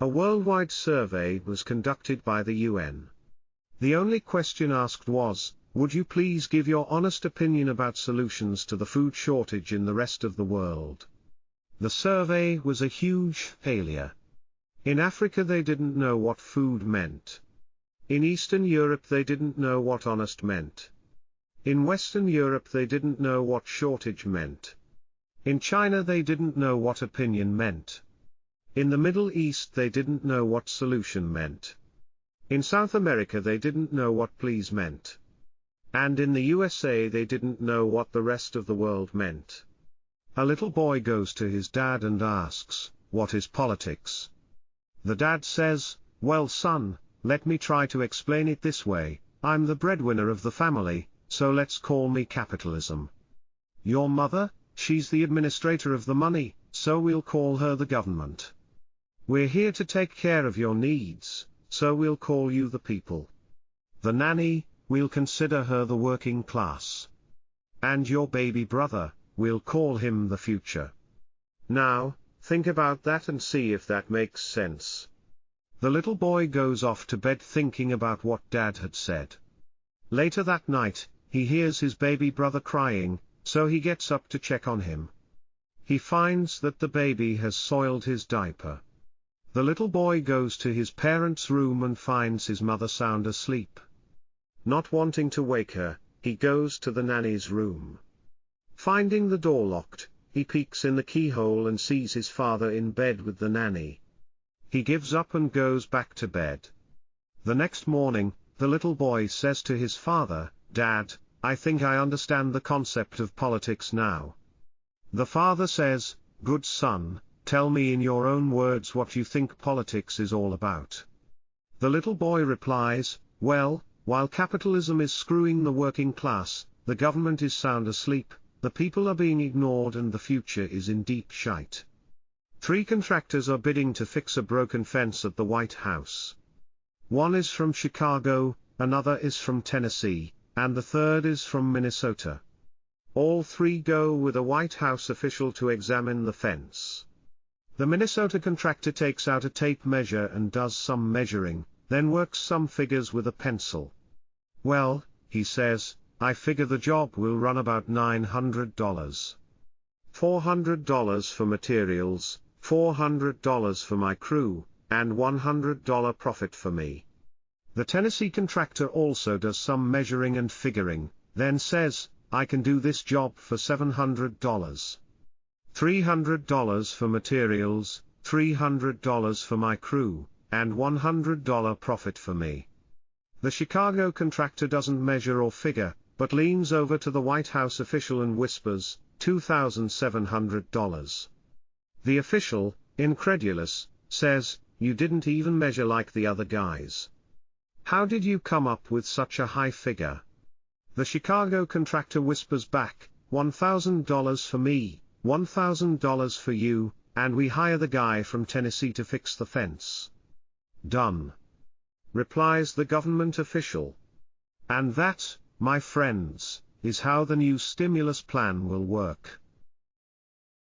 A worldwide survey was conducted by the UN. The only question asked was, would you please give your honest opinion about solutions to the food shortage in the rest of the world? The survey was a huge failure. In Africa they didn't know what food meant. In Eastern Europe they didn't know what honest meant. In Western Europe they didn't know what shortage meant. In China they didn't know what opinion meant. In the Middle East they didn't know what solution meant. In South America they didn't know what please meant. And in the USA they didn't know what the rest of the world meant. A little boy goes to his dad and asks, "What is politics?" The dad says, "Well son, let me try to explain it this way, I'm the breadwinner of the family, so let's call me capitalism. Your mother, she's the administrator of the money, so we'll call her the government. We're here to take care of your needs, so we'll call you the people. The nanny, we'll consider her the working class. And your baby brother, we'll call him the future." Now, think about that and see if that makes sense. The little boy goes off to bed thinking about what Dad had said. Later that night, he hears his baby brother crying, so he gets up to check on him. He finds that the baby has soiled his diaper. The little boy goes to his parents' room and finds his mother sound asleep. Not wanting to wake her, he goes to the nanny's room. Finding the door locked, he peeks in the keyhole and sees his father in bed with the nanny. He gives up and goes back to bed. The next morning, the little boy says to his father, "Dad, I think I understand the concept of politics now." The father says, "Good son, tell me in your own words what you think politics is all about." The little boy replies, "Well, while capitalism is screwing the working class, the government is sound asleep, the people are being ignored and the future is in deep shite. 3 contractors are bidding to fix a broken fence at the White House. One is from Chicago, another is from Tennessee, and the third is from Minnesota. All 3 go with a White House official to examine the fence. The Minnesota contractor takes out a tape measure and does some measuring, then works some figures with a pencil. Well, he says, I figure the job will run about $900. $400 for materials, $400 for my crew, and $100 profit for me. The Tennessee contractor also does some measuring and figuring, then says, I can do this job for $700. $300 for materials, $300 for my crew, and $100 profit for me. The Chicago contractor doesn't measure or figure, but leans over to the White House official and whispers, $2,700. The official, incredulous, says, you didn't even measure like the other guys. How did you come up with such a high figure? The Chicago contractor whispers back, $1,000 for me, $1,000 for you, and we hire the guy from Tennessee to fix the fence. Done. Replies the government official. And that, my friends, is how the new stimulus plan will work.